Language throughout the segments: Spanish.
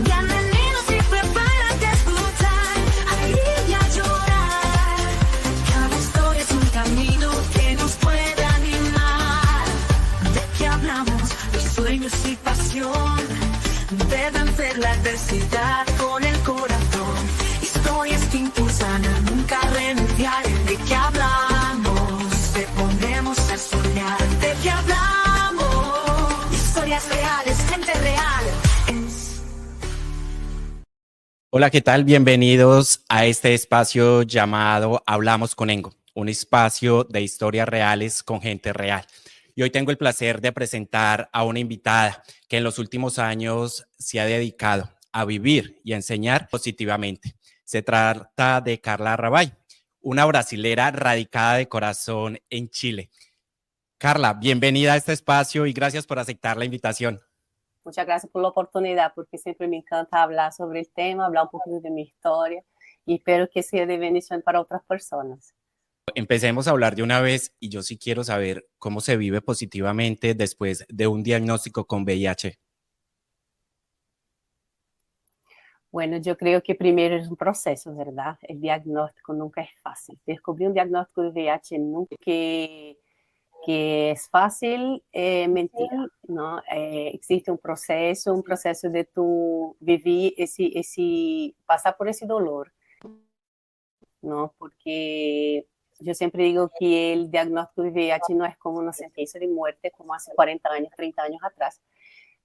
Bienvenidos y prepárate a escuchar, a reír y a llorar. Cada historia es un camino que nos puede animar. ¿De qué hablamos? De sueños y pasión, de vencer la adversidad con el corazón. Historias que impulsan a nunca renunciar. ¿De qué hablamos? Te ponemos a soñar. ¿De qué hablamos? Historias reales, gente real. Hola, ¿qué tal? Bienvenidos a este espacio llamado Hablamos con Engo, un espacio de historias reales con gente real. Y hoy tengo el placer de presentar a una invitada que en los últimos años se ha dedicado a vivir y a enseñar positivamente. Se trata de Carla Arrabay, una brasilera radicada de corazón en Chile. Carla, bienvenida a este espacio y gracias por aceptar la invitación. Muchas gracias por la oportunidad, porque siempre me encanta hablar sobre el tema, hablar un poquito de mi historia y espero que sea de bendición para otras personas. Empecemos a hablar de una vez y yo sí quiero saber cómo se vive positivamente después de un diagnóstico con VIH. Bueno, yo creo que primero es un proceso, ¿verdad? El diagnóstico nunca es fácil. Descubrir un diagnóstico de VIH nunca que es fácil, mentira, ¿no? Existe un proceso de tu vivir pasar por ese dolor, ¿no? Porque yo siempre digo que el diagnóstico de VIH no es como una sentencia de muerte como hace 40 años, 30 años atrás,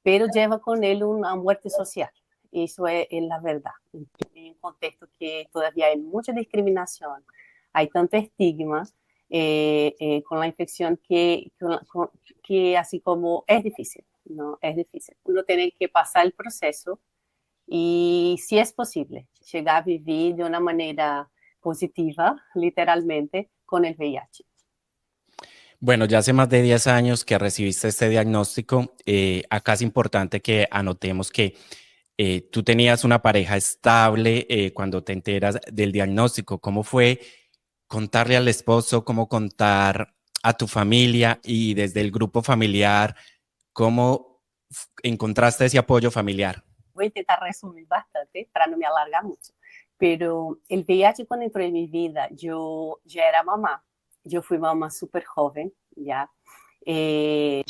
pero lleva con él una muerte social. Eso es la verdad. En un contexto que todavía hay mucha discriminación, hay tanto estigma con la infección que así como es difícil, ¿no? Es difícil. Uno tiene que pasar el proceso y, si es posible, llegar a vivir de una manera positiva, literalmente, con el VIH. Bueno, ya hace más de 10 años que recibiste este diagnóstico. Acá es importante que anotemos que tú tenías una pareja estable cuando te enteras del diagnóstico. ¿Cómo fue contarle al esposo, cómo contar a tu familia y desde el grupo familiar, cómo encontraste ese apoyo familiar? Voy a intentar resumir bastante para no me alargar mucho. Pero el VIH cuando entró en mi vida, yo ya era mamá. Yo fui mamá súper joven, ya. En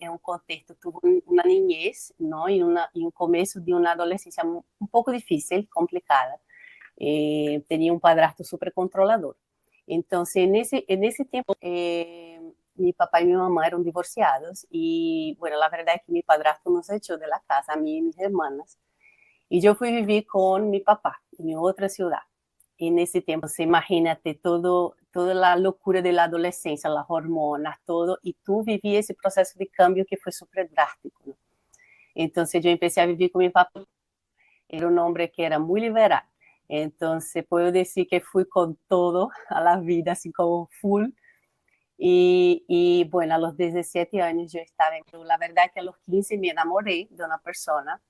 un contexto, tuve una niñez, ¿no? Y un comienzo de una adolescencia un poco difícil, complicada. Tenía un padrastro súper controlador. Entonces, en ese tiempo, mi papá y mi mamá eran divorciados y, bueno, la verdad es que mi padrastro nos echó de la casa, a mí y mis hermanas, y yo fui a vivir con mi papá en otra ciudad. En ese tiempo, imagínate toda la locura de la adolescencia, las hormonas, todo, y tú vivías ese proceso de cambio que fue súper drástico, ¿no? Entonces yo empecé a vivir con mi papá. Era un hombre que era muy liberal. Entonces puedo decir que fui con todo a la vida, así como full. Y bueno, a los 17 años yo estaba la verdad es que a los 15 me enamoré de una persona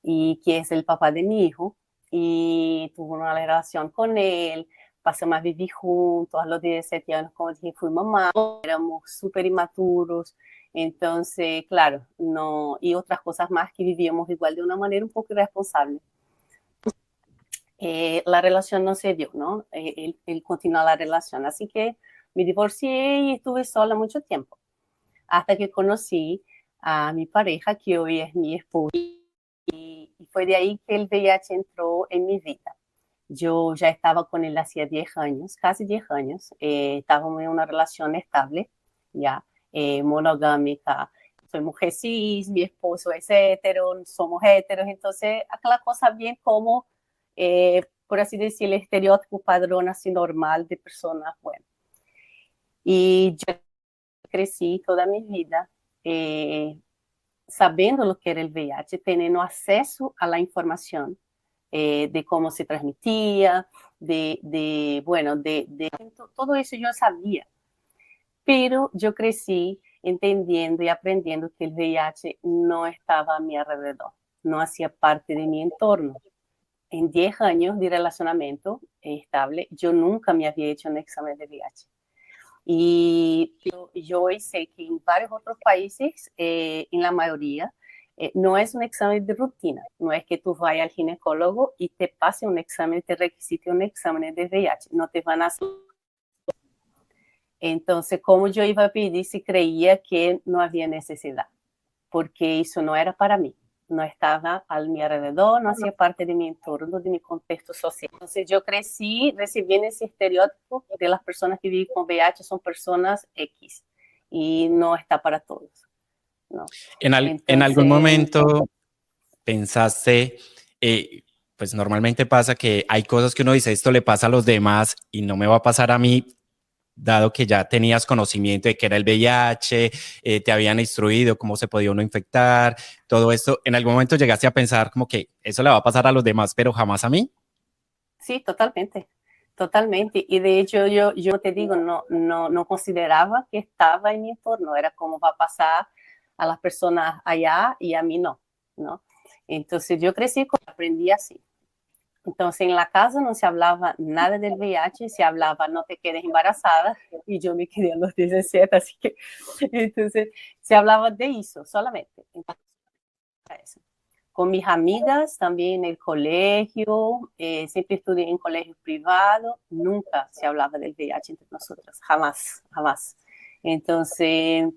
y que es el papá de mi hijo y tuve una relación con él, pasamos a vivir juntos. A los 17 años, como dije, fui mamá, éramos súper inmaturos, entonces, claro, no, y otras cosas más que vivíamos igual de una manera un poco irresponsable. La relación no se dio, ¿no? Él continuó la relación, así que me divorcié y estuve sola mucho tiempo, hasta que conocí a mi pareja, que hoy es mi esposo, y fue de ahí que el VIH entró en mi vida. Yo ya estaba con él hacía 10 años, casi 10 años, estábamos en una relación estable, ya, monogámica. Soy mujer cis, mi esposo es hetero, somos heteros, entonces aquella cosa bien como, por así decir, el estereotipo padrón así normal de personas, bueno. Y yo crecí toda mi vida sabiendo lo que era el VIH, teniendo acceso a la información de cómo se transmitía, bueno, todo eso yo sabía. Pero yo crecí entendiendo y aprendiendo que el VIH no estaba a mi alrededor, no hacía parte de mi entorno. En 10 años de relacionamiento estable, yo nunca me había hecho un examen de VIH. Y yo hoy sé que en varios otros países, en la mayoría, no es un examen de rutina, no es que tú vayas al ginecólogo y te pase un examen, te requisite un examen de VIH, no te van a hacer. Entonces, como yo iba a pedir si creía que no había necesidad, porque eso no era para mí, no estaba a mi alrededor, no hacía parte de mi entorno, de mi contexto social. Entonces, yo crecí recibiendo ese estereotipo de las personas que viven con VIH son personas X y no está para todos, ¿no? En algún Entonces, momento pensaste, pues normalmente pasa que hay cosas que uno dice, esto le pasa a los demás y no me va a pasar a mí, dado que ya tenías conocimiento de que era el VIH, te habían instruido cómo se podía uno infectar, todo esto. ¿En algún momento llegaste a pensar como que eso le va a pasar a los demás, pero jamás a mí? sí, totalmente, totalmente. Y de hecho, yo te digo, no consideraba que estaba en mi entorno, era como va a pasar a las personas allá y a mí no, ¿no? Entonces yo crecí, aprendí así. Entonces en la casa no se hablaba nada del VIH, se hablaba no te quedes embarazada y yo me quedé a los 17, así que entonces se hablaba de eso solamente. Entonces, con mis amigas también en el colegio, siempre estudié en colegio privado, nunca se hablaba del VIH entre nosotras, jamás, jamás. Entonces,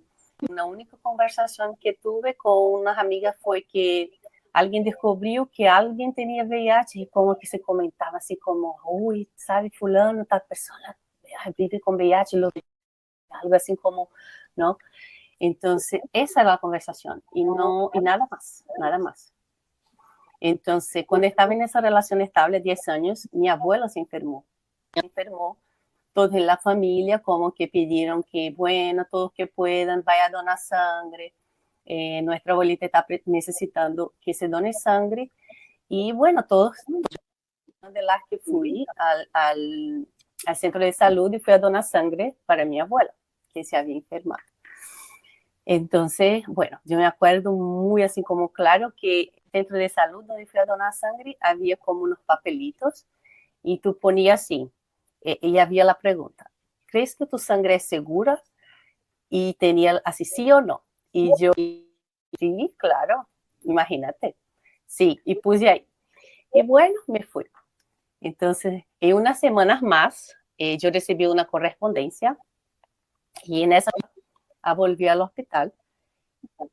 una única conversación que tuve con unas amigas fue que alguien descubrió que alguien tenía VIH y como que se comentaba así como, uy, ¿sabe fulano, tal persona vive con VIH? Algo así como, ¿no? Entonces, esa era la conversación y nada más, nada más. Entonces, cuando estaba en esa relación estable, 10 años, mi abuela se enfermó. Todos en la familia como que pidieron que, bueno, todos que puedan, vaya a donar sangre. Nuestra abuelita está necesitando que se done sangre. Y bueno, todos de las que fui al centro de salud y fui a donar sangre para mi abuela, que se había enfermado. Entonces, bueno, yo me acuerdo muy así como claro que centro de salud donde fui a donar sangre había como unos papelitos y tú ponías así, y había la pregunta, ¿crees que tu sangre es segura? Y tenía así, sí o no. Y yo, sí, claro, imagínate. Sí, y puse ahí. Y bueno, me fui. Entonces, en unas semanas más, yo recibí una correspondencia y en esa volví al hospital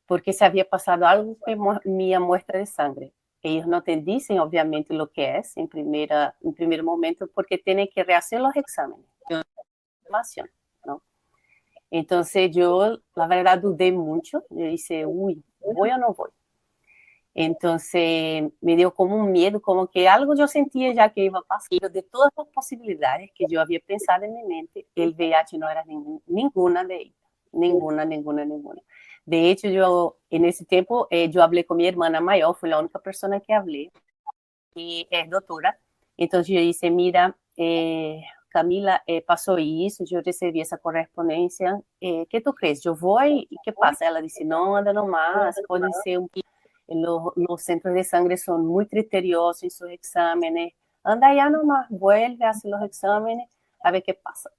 porque se había pasado algo con mi muestra de sangre. Ellos no te dicen, obviamente, lo que es en primer momento, porque tienen que rehacer los exámenes de información, ¿no? Entonces yo, la verdad, dudé mucho. Yo dije, uy, ¿voy o no voy? Entonces me dio como un miedo, como que algo yo sentía ya que iba a pasar. Pero de todas las posibilidades que yo había pensado en mi mente, el VIH no era ninguna de ellas. Ninguna, ninguna, ninguna. De hecho, yo en ese tiempo, yo hablé con mi hermana mayor, fue la única persona que hablé, y es doctora. Entonces yo dije, mira, Camila, pasó isso, eu recebi essa correspondência, que tu crees? Eu vou e que passa? Ela disse, não, anda nomás, pode ser los centros de sangre son muy criteriosos en sus exámenes, anda allá nomás, vuelve, hace los exámenes, a ver qué pasa.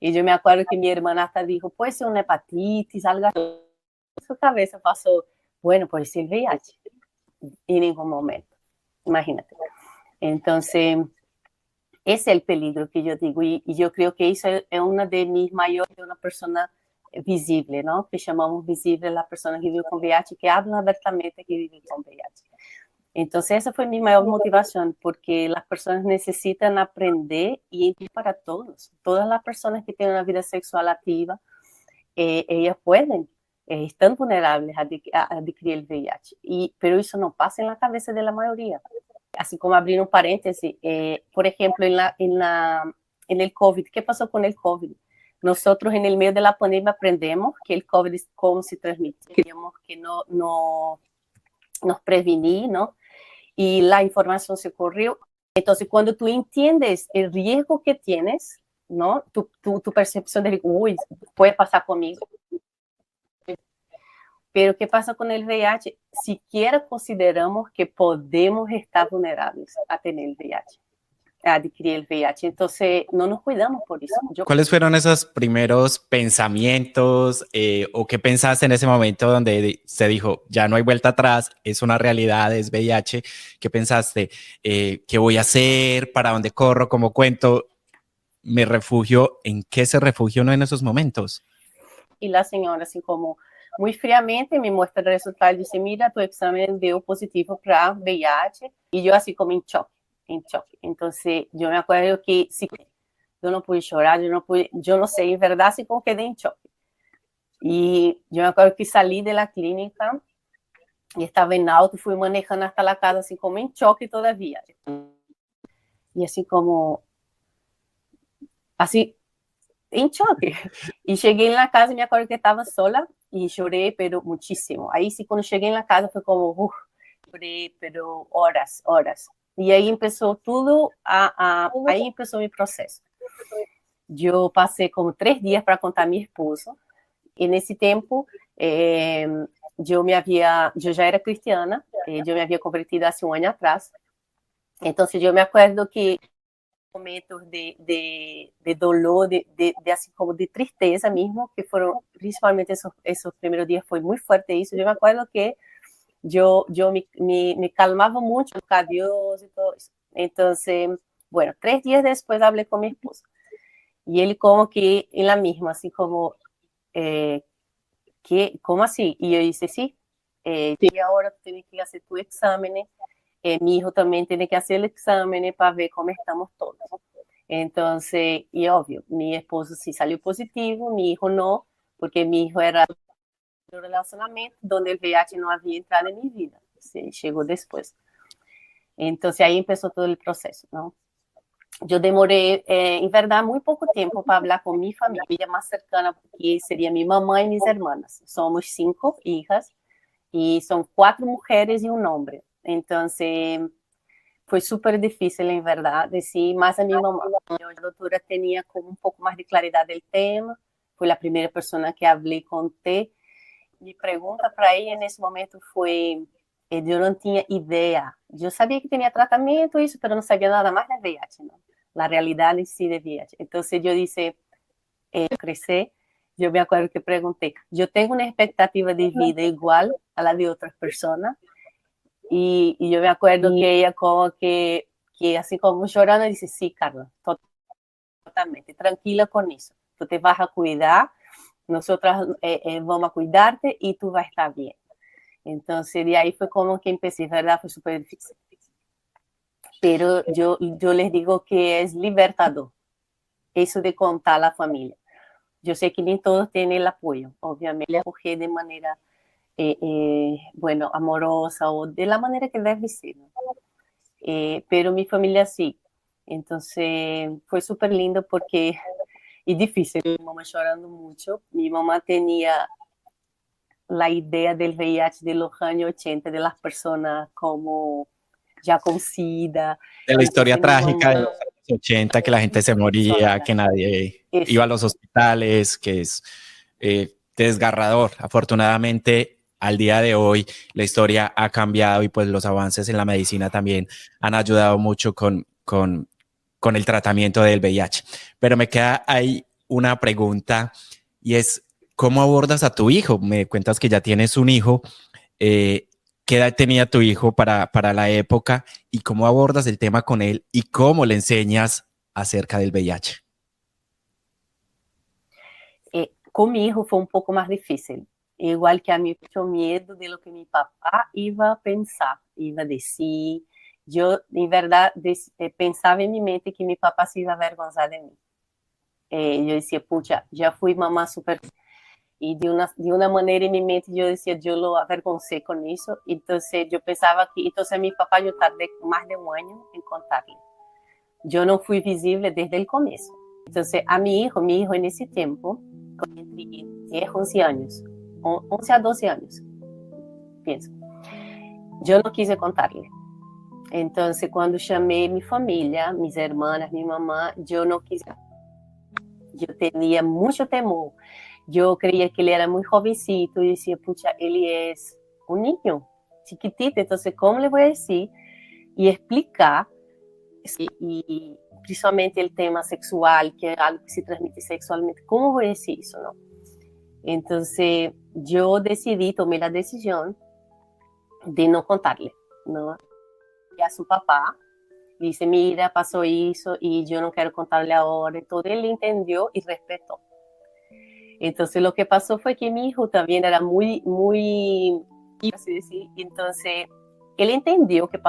Y yo me acuerdo que mi hermana hasta dijo, puede ser una hepatitis, algo así. En su cabeza pasó, bueno, puede ser VIH, en ningún momento, imagínate. Entonces, ese es el peligro que yo digo, y yo creo que eso es una de mis mayores, de una persona visible, ¿no? Que llamamos visible las personas que viven con VIH, que hablan abiertamente que viven con VIH. Entonces, esa fue mi mayor motivación, porque las personas necesitan aprender y para todos. Todas las personas que tienen una vida sexual activa, ellas pueden, están vulnerables a adquirir el VIH. Pero eso no pasa en la cabeza de la mayoría. Así como abrir un paréntesis, por ejemplo, en el COVID, ¿qué pasó con el COVID? Nosotros en el medio de la pandemia aprendemos que el COVID es cómo se transmite, teníamos que no nos prevenir, ¿no? Y la información se corrió. Entonces, cuando tú entiendes el riesgo que tienes, ¿no? Tu percepción de, uy, puede pasar conmigo. Pero ¿qué pasa con el VIH? Siquiera consideramos que podemos estar vulnerables a tener el VIH. adquirir el VIH. Entonces, no nos cuidamos por eso. ¿Cuáles fueron esos primeros pensamientos o qué pensaste en ese momento donde se dijo, ya no hay vuelta atrás, es una realidad, es VIH? ¿Qué pensaste? ¿Qué voy a hacer? ¿Para dónde corro? ¿Cómo cuento? ¿Me refugio? ¿En qué se refugia uno en esos momentos? Y la señora, así como muy fríamente, me muestra el resultado y dice, mira, tu examen dio positivo para VIH. Y yo así como en shock, en shock. Entonces, yo me acuerdo que sí, yo no pude llorar, yo no sé, en verdad, así como quedé en shock. Y yo me acuerdo que salí de la clínica y estaba en auto, fui manejando hasta la casa, así como en choque todavía. Y así como, así, en choque. Y llegué en la casa y me acuerdo que estaba sola y lloré, pero muchísimo. Ahí sí, cuando llegué en la casa fue como, lloré, pero horas, horas. Y ahí empezó todo, ahí empezó mi proceso. Yo pasé como 3 días para contar a mi esposo. Y en ese tiempo, yo ya era cristiana, yo me había convertido hace un año atrás. Entonces yo me acuerdo que momentos de dolor, así como de tristeza mismo, que fueron principalmente esos primeros días, fue muy fuerte eso. Yo me acuerdo que yo me calmaba mucho, buscar a Dios y todo eso. Entonces, bueno, 3 días después hablé con mi esposo y él como que en la misma, así como, ¿cómo así? Y yo dije, sí, y ahora tú tienes que hacer tu examen, mi hijo también tiene que hacer el examen para ver cómo estamos todos. Entonces, y obvio, mi esposo sí salió positivo, mi hijo no, porque mi hijo era un relacionamiento donde el VIH no había entrado en mi vida, sí, llegó después. Entonces ahí empezó todo el proceso, ¿no? Yo demoré, en verdad, muy poco tiempo para hablar con mi familia más cercana, que sería mi mamá y mis hermanas. Somos 5 hijas y son 4 mujeres y un hombre. Entonces, fue súper difícil, en verdad, decir más a mi mamá. La doctora tenía como un poco más de claridad del tema, fue la primera persona que hablé, conté. Mi pregunta para ella en ese momento fue, yo no tenía idea. Yo sabía que tenía tratamiento y eso, pero no sabía nada más de VIH, ¿no? La realidad en sí de VIH. Entonces yo dije, crecí, yo me acuerdo que pregunté, yo tengo una expectativa de vida igual a la de otras personas. Y yo me acuerdo que ella como que así como llorando, dice, sí, Carla, totalmente, tranquila con eso. Tú te vas a cuidar, nosotras vamos a cuidarte y tú vas a estar bien. Entonces, de ahí fue como que empecé, ¿verdad? Fue súper difícil. Pero yo les digo que es libertador, eso de contar a la familia. Yo sé que ni todos tienen el apoyo, obviamente, le acogí de manera, bueno, amorosa o de la manera que debe ser, ¿no? Pero mi familia sí. Entonces, fue súper lindo porque, y difícil, mi mamá llorando mucho. Mi mamá tenía la idea del VIH de los años 80, de las personas como ya con SIDA. De la historia Entonces, trágica de los años 80, que la gente se moría, que nadie iba a los hospitales, que es desgarrador. Afortunadamente, al día de hoy, la historia ha cambiado y pues los avances en la medicina también han ayudado mucho con el tratamiento del VIH. Pero me queda ahí una pregunta y es, ¿cómo abordas a tu hijo? Me cuentas que ya tienes un hijo. ¿Qué edad tenía tu hijo para la época y cómo abordas el tema con él y cómo le enseñas acerca del VIH? Con mi hijo fue un poco más difícil. Igual que a mí mucho miedo de lo que mi papá iba a pensar, iba a decir. Yo, en verdad, pensaba en mi mente que mi papá se iba a avergonzar de mí. Yo decía, pucha, ya fui mamá súper. Y de una manera en mi mente yo decía, yo lo avergoncé con eso. Entonces yo pensaba que, entonces a mi papá yo tardé más de un año en contarle. Yo no fui visible desde el comienzo. Entonces a mi hijo en ese tiempo, entre 10, 11 años, 11 a 12 años, pienso, yo no quise contarle. Entonces cuando llamé a mi familia, mis hermanas, mi mamá, yo no quise. Yo tenía mucho temor. Yo creía que él era muy jovencito y decía, pucha, él es un niño chiquitito, entonces, ¿cómo le voy a decir y explicar y principalmente el tema sexual, que es algo que se transmite sexualmente, ¿cómo voy a decir eso, no? Entonces, yo tomé la decisión de no contarle, ¿no? Y a su papá, dice, mira, pasó eso y yo no quiero contarle ahora. Y todo él entendió y respetó. Entonces, lo que pasó fue que mi hijo también era muy, así decir, entonces, él entendió que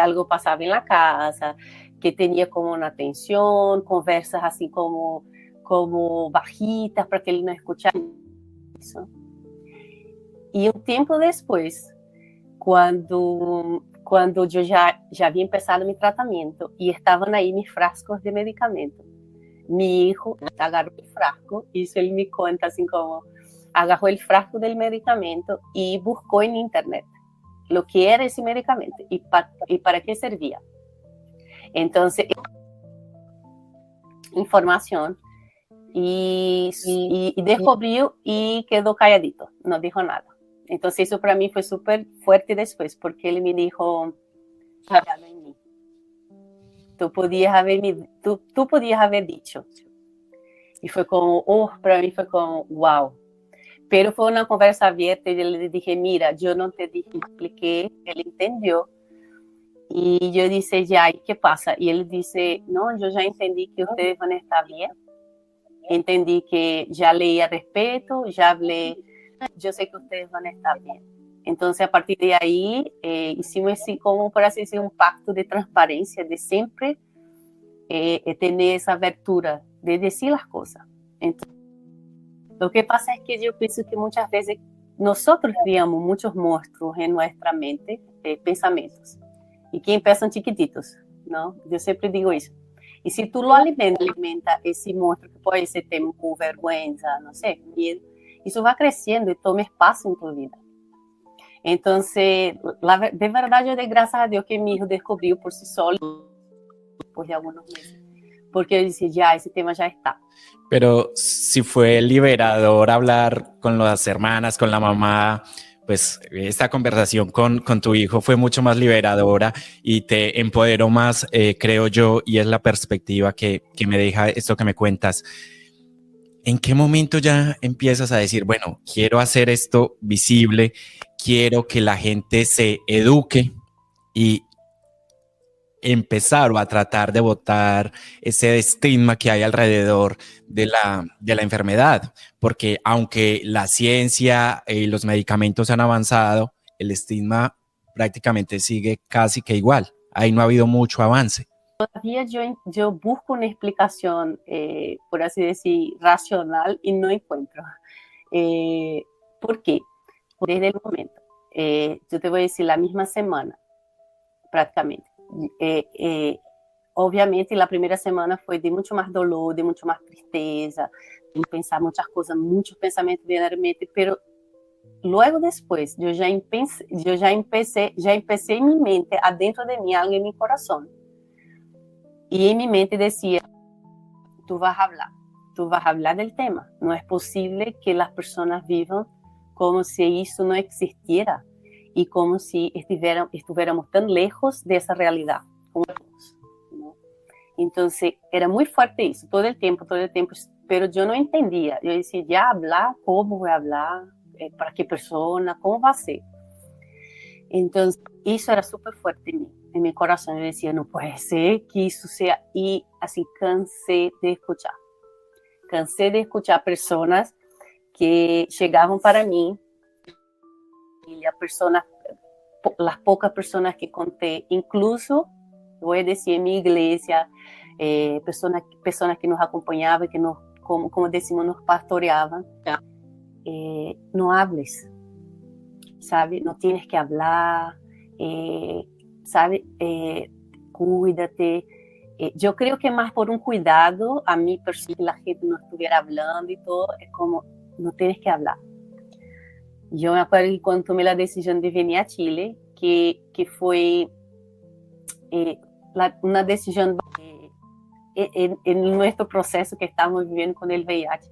algo pasaba en la casa, que tenía como una tensión, conversas así como bajitas para que él no escuchara eso. Y un tiempo después, cuando yo ya había empezado mi tratamiento y estaban ahí mis frascos de medicamento, mi hijo agarró el frasco y eso él me cuenta así como, agarró el frasco del medicamento y buscó en internet lo que era ese medicamento y para qué servía. Entonces, información y descubrió y quedó calladito, no dijo nada. Entonces eso para mí fue súper fuerte después, porque él me dijo, habla en mí. Tú podías haber dicho. Y fue como, para mí fue como, wow. Pero fue una conversa abierta y yo le dije, mira, yo no te dije, expliqué, él entendió. Y yo dije, ya, ¿y qué pasa? Y él dice, no, yo ya entendí que ustedes van a estar bien. Entendí que ya leí a respeto, ya hablé, yo sé que ustedes van a estar bien. Entonces, a partir de ahí, hicimos así como, por así decir, un pacto de transparencia, de siempre tener esa abertura de decir las cosas. Entonces, lo que pasa es que yo pienso que muchas veces nosotros criamos muchos monstruos en nuestra mente, pensamientos, y que empiezan chiquititos, ¿no? Yo siempre digo eso. Y si tú lo alimenta ese monstruo que puede ser temor, vergüenza, no sé, miedo, eso va creciendo y toma espacio en tu vida. Entonces, de verdad yo doy gracias a Dios que mi hijo descubrió por sí solo después de algunos meses. Porque yo decía, ya, ese tema ya está. Pero si fue liberador hablar con las hermanas, con la mamá, pues esta conversación con tu hijo fue mucho más liberadora y te empoderó más, creo yo, y es la perspectiva que me deja esto que me cuentas. ¿En qué momento ya empiezas a decir, bueno, quiero hacer esto visible, quiero que la gente se eduque y empezar o a tratar de botar ese estigma que hay alrededor de la enfermedad? Porque aunque la ciencia y los medicamentos han avanzado, el estigma prácticamente sigue casi que igual. Ahí no ha habido mucho avance. Todavía yo busco una explicación, por así decir, racional y no encuentro. ¿Por qué? Desde el momento, yo te voy a decir, la misma semana, prácticamente. Obviamente, la primera semana fue de mucho más dolor, de mucho más tristeza, de pensar muchas cosas, muchos pensamientos diariamente, pero luego después yo ya empecé en mi mente, adentro de mí, algo en mi corazón. Y en mi mente decía, tú vas a hablar del tema. No es posible que las personas vivan como si eso no existiera y como si estuviéramos tan lejos de esa realidad. ¿No? Entonces, era muy fuerte eso, todo el tiempo, pero yo no entendía. Yo decía, ya hablar, ¿cómo voy a hablar? ¿Para qué persona? ¿Cómo va a ser? Entonces, eso era súper fuerte en mi corazón. Yo decía, no puede ser que eso sea. Y así cansé de escuchar personas que llegaban para mí y las pocas personas que conté, incluso, voy a decir, en mi iglesia, personas que nos acompañaban, que nos, como decimos, nos pastoreaban, no hables, ¿sabe? No tienes que hablar, ¿sabe? Cuídate. Yo creo que más por un cuidado a mí, que la gente no estuviera hablando y todo, es como, no tienes que hablar. Yo me acuerdo que cuando tomé la decisión de venir a Chile, que fue una decisión en nuestro proceso que estamos viviendo con el VIH.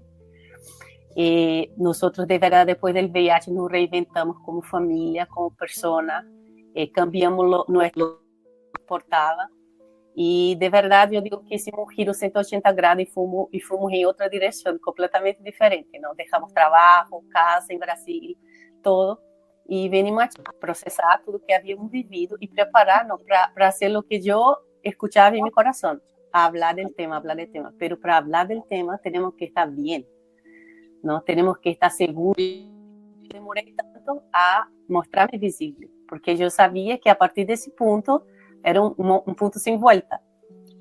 Nosotros, de verdad, después del VIH, nos reinventamos como familia, como persona, cambiamos nuestro portava. E de verdade eu digo que hicimos um giro 180 graus e fomos em outra direção, completamente diferente. Não deixamos trabalho, casa em Brasil, todo. E venimos aqui processar tudo que havíamos vivido e preparar-nos para ser o que eu escuchaba en mi corazón, hablar del tema, pero para hablar del tema tenemos que estar bien, ¿no? Tenemos que estar seguros. Demoré tanto a mostrarme visible, porque yo sabía que a partir de ese punto era un punto sin vuelta.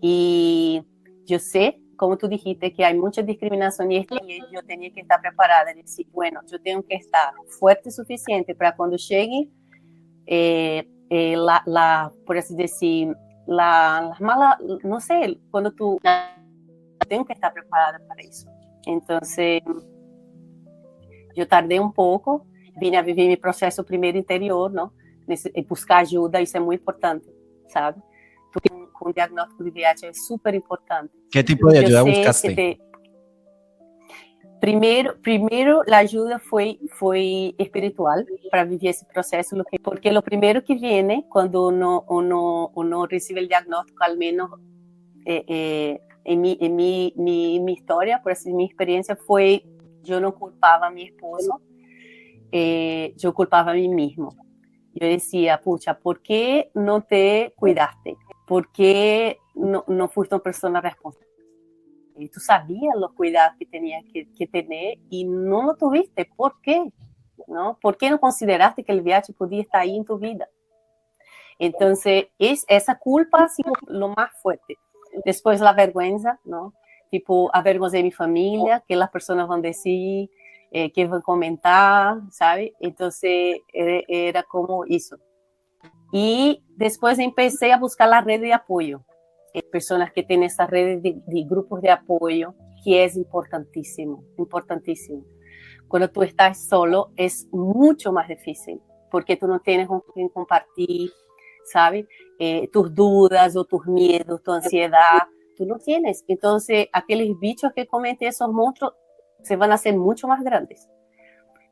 Y yo sé, como tú dijiste, que hay mucha discriminación y yo tenía que estar preparada, decir, bueno, yo tengo que estar fuerte suficiente para cuando llegue por así decir, las malas, no sé, cuando tú tengo que estar preparada para eso. Entonces, yo tardé un poco, vine a vivir mi proceso primero interior, ¿no? Buscar ayuda, eso es muy importante, ¿sabes? Porque un diagnóstico de VIH es súper importante. ¿Qué tipo de ayuda buscaste? Primero, la ayuda fue espiritual para vivir ese proceso, porque lo primero que viene cuando uno recibe el diagnóstico, al menos en mi historia, por así mi experiencia fue, yo no culpaba a mi esposo, yo culpaba a mí mismo. Yo decía, pucha, ¿por qué no te cuidaste? ¿Por qué no fuiste una persona responsable? Y tú sabías los cuidados que tenías que tener y no lo tuviste. ¿Por qué? ¿No? ¿Por qué no consideraste que el VIH podía estar ahí en tu vida? Entonces, esa culpa ha sido lo más fuerte. Después la vergüenza, ¿no? Tipo, avergonzé a mi familia, que las personas van a decir, que van a comentar, ¿sabes? Entonces, era como eso. Y después empecé a buscar la red de apoyo. Personas que tienen esta red de grupos de apoyo, que es importantísimo, importantísimo. Cuando tú estás solo es mucho más difícil, porque tú no tienes con quien compartir, ¿sabes? Tus dudas o tus miedos, tu ansiedad, tú no tienes. Entonces, aquellos bichos que cometen esos monstruos se van a hacer mucho más grandes.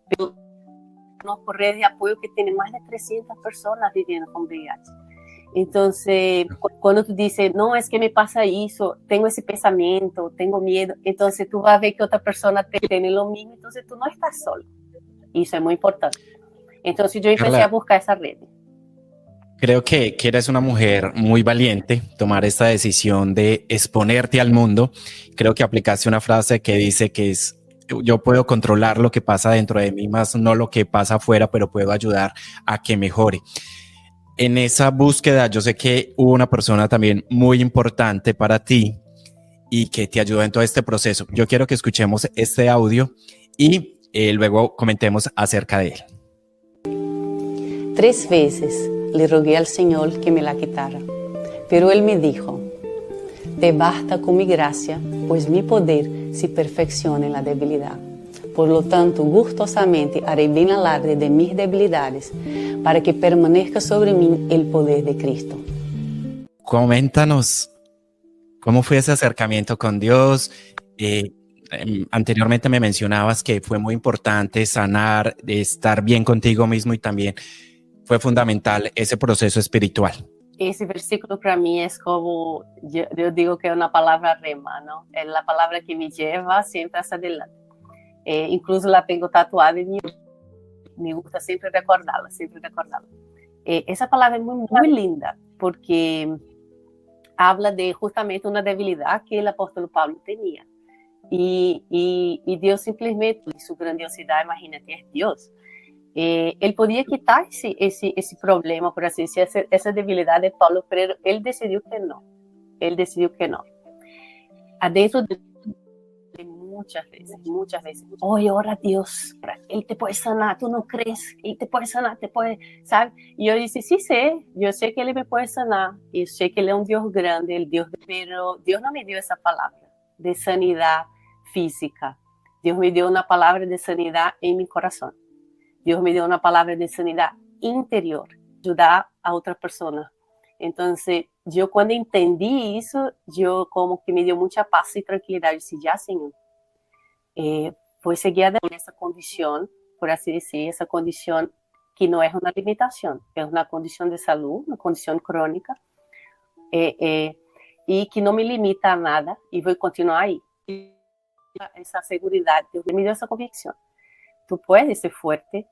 Pero conozco redes de apoyo que tienen más de 300 personas viviendo con VIH. Entonces, cuando tú dices, no, es que me pasa eso, tengo ese pensamiento, tengo miedo, entonces tú vas a ver que otra persona tiene lo mismo, entonces tú no estás solo. Y eso es muy importante. Entonces yo empecé a buscar esa red. Creo que eres una mujer muy valiente, tomar esta decisión de exponerte al mundo. Creo que aplicaste una frase que dice que es, yo puedo controlar lo que pasa dentro de mí, más no lo que pasa afuera, pero puedo ayudar a que mejore. En esa búsqueda, yo sé que hubo una persona también muy importante para ti y que te ayudó en todo este proceso. Yo quiero que escuchemos este audio y luego comentemos acerca de él. 3 veces le rogué al Señor que me la quitara, pero Él me dijo, te basta con mi gracia, pues mi poder se perfecciona en la debilidad. Por lo tanto, gustosamente haré bien alarde de mis debilidades, para que permanezca sobre mí el poder de Cristo. Coméntanos, ¿cómo fue ese acercamiento con Dios? Anteriormente me mencionabas que fue muy importante sanar, estar bien contigo mismo y también fue fundamental ese proceso espiritual. Ese versículo para mí es como, yo digo que es una palabra rema, ¿no? Es la palabra que me lleva siempre hacia adelante. Incluso la tengo tatuada en me gusta siempre recordarla, siempre recordarla. Esa palabra es muy linda porque habla de justamente una debilidad que el apóstol Pablo tenía. Y Dios simplemente, su grandiosidad, imagínate, es Dios. Él podía quitar ese problema, por así decir, esa debilidad de Pablo, pero él decidió que no. Él decidió que no. Adentro de muchas veces, oye, ora a Dios, Él te puede sanar, tú no crees, Él te puede sanar, te puede, ¿sabes? Y yo dije, sí sé, yo sé que Él me puede sanar, y sé que Él es un Dios grande, pero Dios no me dio esa palabra de sanidad física, Dios me dio una palabra de sanidad en mi corazón, Dios me dio una palabra de sanidad interior, ayudar a otras personas. Entonces, yo cuando entendí eso, yo como que me dio mucha paz y tranquilidad. Yo dije, ya, Señor, pues seguir adelante en esa condición, por así decir, esa condición que no es una limitación, es una condición de salud, una condición crónica. y que no me limita a nada y voy a continuar ahí. Esa seguridad, Dios me dio esa convicción. Tú puedes ser fuerte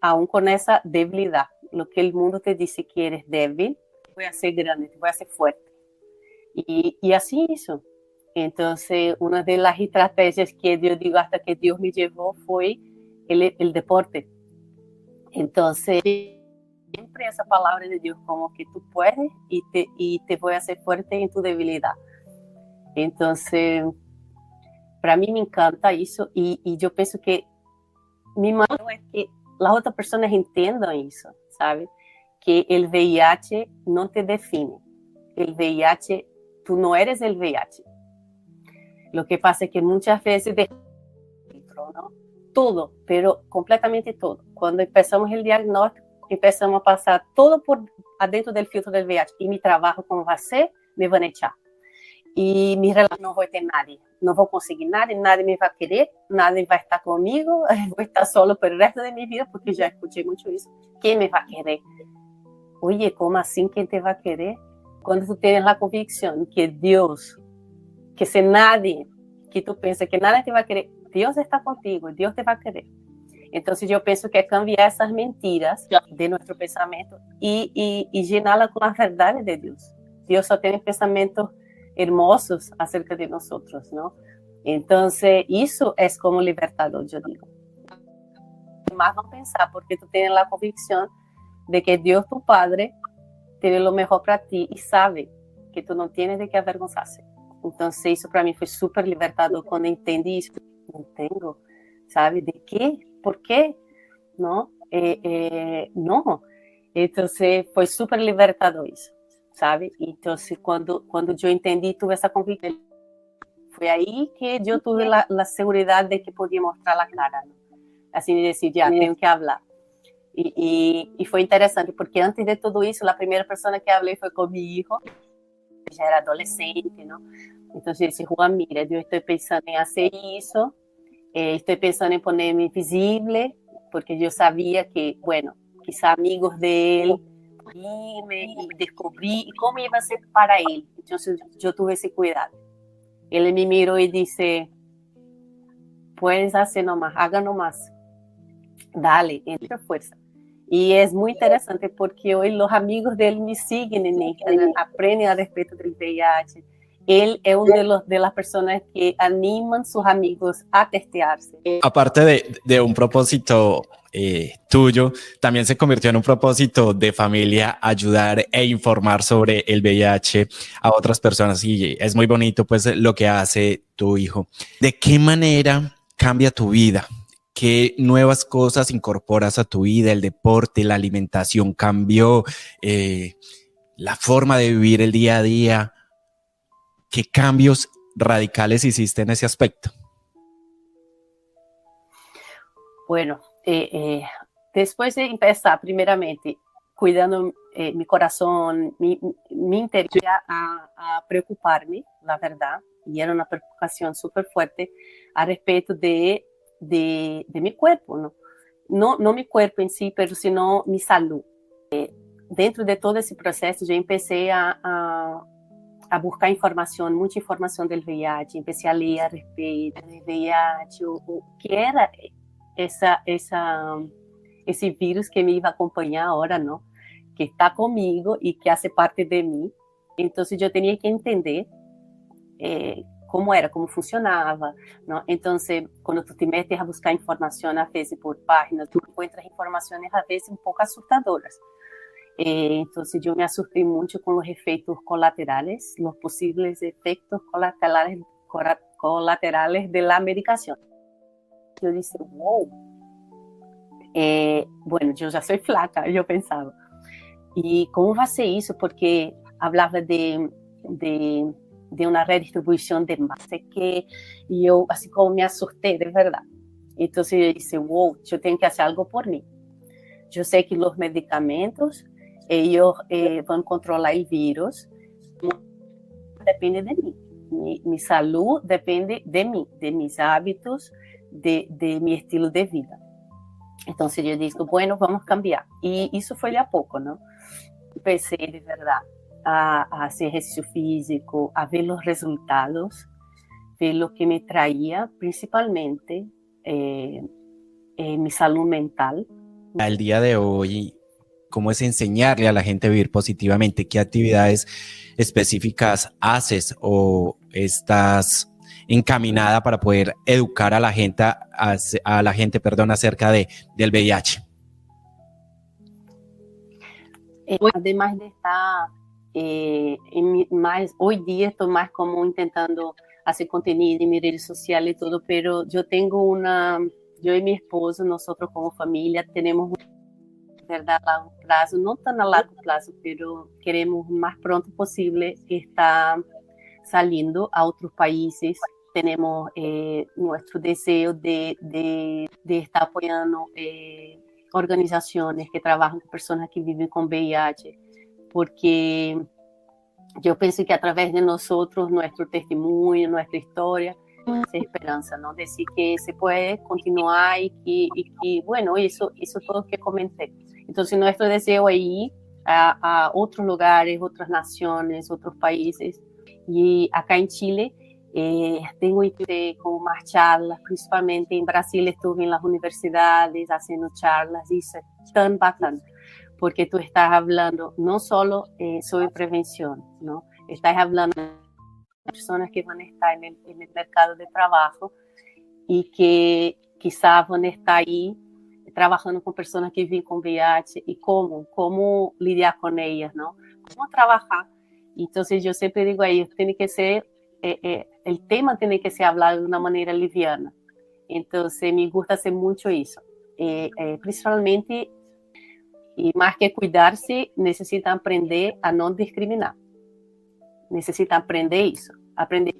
aún con esa debilidad. Lo que el mundo te dice que eres débil, voy a ser grande, te voy a ser fuerte. Y así hizo. Entonces, una de las estrategias que yo digo hasta que Dios me llevó fue el deporte. Entonces, siempre esa palabra de Dios como que tú puedes y te voy a hacer fuerte en tu debilidad. Entonces, para mí me encanta eso y yo pienso que mi mano es que las otras personas entiendan eso, ¿sabes? Que el VIH no te define. El VIH, tú no eres el VIH. Lo que pasa es que muchas veces ¿no? Todo, pero completamente todo. Cuando empezamos el diagnóstico, empezamos a pasar todo por adentro del filtro del VIH. Y mi trabajo como va a ser, me van a echar. Y mi relación no voy a tener nadie. No voy a conseguir nadie, nadie me va a querer, nadie va a estar conmigo, voy a estar solo por el resto de mi vida, porque ya escuché mucho eso. ¿Quién me va a querer? Oye, ¿cómo así? ¿Quién te va a querer? Cuando tú tienes la convicción que Dios, que si nadie, que tú piensas que nadie te va a querer, Dios está contigo, Dios te va a querer. Entonces yo pienso que es cambiar esas mentiras de nuestro pensamiento y llenarla con las verdades de Dios. Dios só tiene pensamientos hermosos acerca de nosotros, ¿no? Entonces, eso es como libertador, yo digo. Más no pensar, porque tú tienes la convicción de que Dios, tu Padre, tiene lo mejor para ti y sabe que tú no tienes de qué avergonzarse. Entonces, eso para mí fue súper libertador cuando entendí eso. No tengo, ¿sabe? ¿De qué? ¿Por qué? ¿No? No. Entonces, fue súper libertador eso, ¿sabe? Entonces, cuando yo entendí, tuve esa convicción, fue ahí que yo tuve la seguridad de que podía mostrar la cara, ¿no? Así de decir, ya, tengo que hablar. Y fue interesante, porque antes de todo eso, la primera persona que hablé fue con mi hijo, que ya era adolescente, ¿no? Entonces, yo dije, Juan, mira, yo estoy pensando en hacer eso, estoy pensando en ponerme visible, porque yo sabía que, bueno, quizá amigos de él, y descubrí cómo iba a ser para él. Entonces, yo tuve ese cuidado. Él me miró y dice, puedes hacer nomás, haga nomás, dale, entre fuerza. Y es muy interesante porque hoy los amigos de él me siguen en Instagram, aprenden al respecto del VIH. Él es uno de las personas que animan sus amigos a testearse. Aparte de un propósito tuyo, también se convirtió en un propósito de familia ayudar e informar sobre el VIH a otras personas, y es muy bonito pues lo que hace tu hijo. ¿De qué manera cambia tu vida? ¿Qué nuevas cosas incorporas a tu vida? El deporte, la alimentación cambió, la forma de vivir el día a día. ¿Qué cambios radicales hiciste en ese aspecto? Bueno, después de empezar, primeramente, cuidando mi corazón, mi interior, a preocuparme, la verdad, y era una preocupación súper fuerte a respecto de mi cuerpo, ¿no? No mi cuerpo en sí, pero sino mi salud. Dentro de todo ese proceso, yo empecé a buscar información, mucha información del VIH, empecé a leer a respecto del VIH, o que era esse vírus que me iba a acompañar ahora, ¿no? Que está conmigo y que hace parte de mí. Entonces yo tenía que entender cómo era, cómo funcionaba, ¿no? Entonces, cuando tú te metes a buscar información, a veces por páginas, tú encuentras informaciones a veces un poco asustadoras. Entonces yo me asusté mucho con los efectos colaterales, los posibles efectos colaterales de la medicación. Yo dije, wow, bueno, yo ya soy flaca, yo pensaba. ¿Y cómo va a ser eso? Porque hablaba de una redistribución de masa que yo así como me asusté, de verdad. Entonces yo dije, wow, yo tengo que hacer algo por mí. Yo sé que los medicamentos, ellos van a controlar el virus, depende de mí. Mi salud depende de mí, de mis hábitos, de mi estilo de vida. Entonces yo dije, bueno, vamos a cambiar. Y eso fue de a poco, ¿no? Empecé de verdad a hacer ejercicio físico, a ver los resultados, ver lo que me traía principalmente mi salud mental. Al día de hoy, ¿cómo es enseñarle a la gente a vivir positivamente? ¿Qué actividades específicas haces o estás encaminada para poder educar a la gente, acerca del VIH? Además de estar hoy día estoy más como intentando hacer contenido en mis redes sociales y todo, pero yo y mi esposo, nosotros como familia tenemos verdad a largo plazo, no tan a largo plazo, pero queremos más pronto posible estar saliendo a otros países. Tenemos nuestro deseo de estar apoyando organizaciones que trabajan con personas que viven con VIH, porque yo pienso que a través de nosotros, nuestro testimonio, nuestra historia, esa esperanza, ¿no? Decir que se puede continuar y que bueno, eso todo que comenté. Entonces, nuestro deseo es ir a otros lugares, otras naciones, otros países. Y acá en Chile, tengo como más charlas, principalmente en Brasil estuve en las universidades haciendo charlas, y eso es tan bacán, porque tú estás hablando no solo sobre prevención, ¿no? Estás hablando de personas que van a estar en el mercado de trabajo y que quizás van a estar ahí trabajando con personas que viven con VIH y cómo lidiar con ellas, ¿no? Cómo trabajar. Entonces yo siempre digo a ellos, tiene que ser, el tema tiene que ser hablado de una manera liviana. Entonces me gusta hacer mucho eso. Principalmente, y más que cuidarse, necesitan aprender a no discriminar. Necesitan aprender eso. Aprender,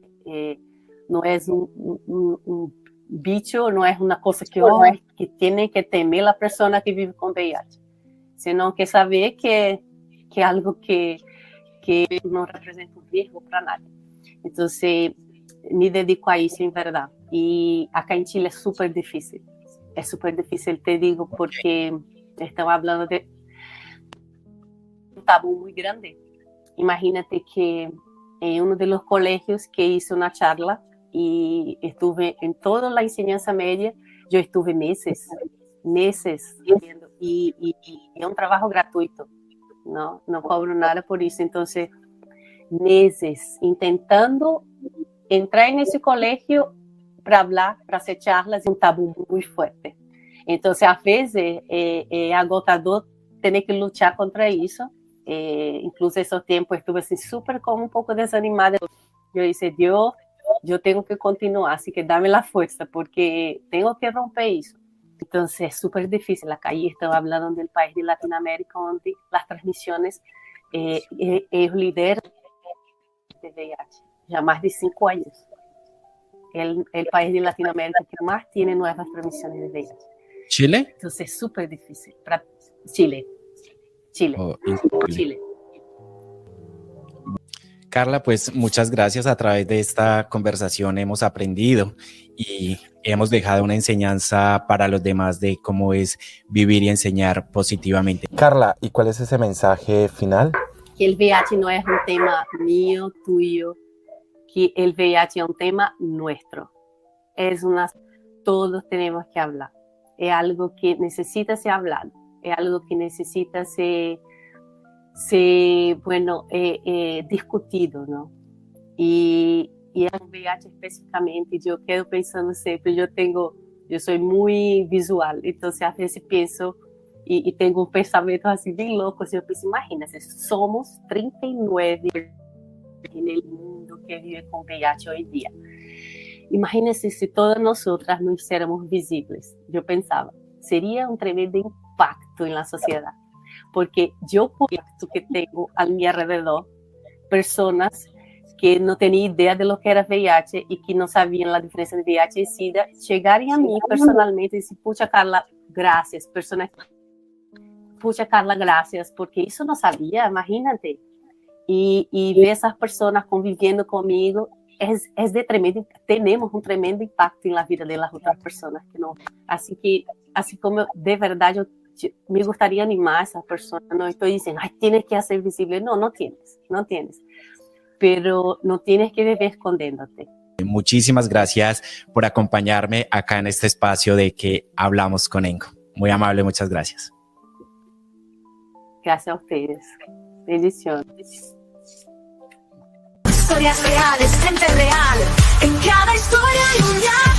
no es un bicho, no es una cosa que tiene que temer la persona que vive con VIH, sino que saber que es algo que no representa un riesgo para nadie. Entonces, me dedico a eso en verdad. Y acá en Chile es súper difícil. Es súper difícil, te digo, porque estamos hablando de un tabú muy grande. Imagínate que en uno de los colegios que hice una charla y estuve en toda la enseñanza media, yo estuve meses viendo, y es un trabajo gratuito, no cobro nada por eso. Entonces, meses intentando entrar en ese colegio para hablar, para hacer charlas, un tabú muy fuerte. Entonces, a veces es agotador tener que luchar contra eso. Incluso esos tiempos estuve así súper como un poco desanimada. Yo dije, Dios, yo tengo que continuar, así que dame la fuerza porque tengo que romper eso. Entonces es súper difícil. Acá estaba hablando del país de Latinoamérica donde las transmisiones es líder de VIH, ya más de 5 años. El país de Latinoamérica que más tiene nuevas transmisiones de VIH. ¿Chile? Entonces es súper difícil. Para Chile. Oh, Chile. Carla, pues muchas gracias. A través de esta conversación hemos aprendido y hemos dejado una enseñanza para los demás de cómo es vivir y enseñar positivamente. Carla, ¿y cuál es ese mensaje final? Que el VIH no es un tema mío, tuyo, que el VIH es un tema nuestro. Todos tenemos que hablar. Es algo que necesita ser hablado. Es algo que necesita ser discutido, ¿no? Y el VIH específicamente, yo quedo pensando siempre, yo soy muy visual, entonces a veces pienso y tengo un pensamiento así bien loco, yo pienso, imagínate, somos 39 en el mundo que vive con VIH hoy día. Imagínense si todas nosotras no hiciéramos visibles. Yo pensaba, sería un tremendo impacto en la sociedad, porque yo por esto que tengo a mi alrededor, personas que no tenían idea de lo que era VIH y que no sabían la diferencia de VIH y SIDA, llegarían a mí personalmente y decir, pucha Carla, gracias, pucha Carla, gracias, porque eso no sabía, imagínate. Y ver esas personas conviviendo conmigo es de tremendo, tenemos un tremendo impacto en la vida de las otras personas que no. Así que, así como de verdad me gustaría animar a esas personas. No estoy diciendo, ay, tienes que hacer visible. No, no tienes. Pero no tienes que vivir escondiéndote. Muchísimas gracias por acompañarme acá en este espacio de que hablamos con Engo. Muy amable, muchas gracias. Gracias a ustedes. Bendiciones. Historias reales, gente real. En cada historia hay un diálogo.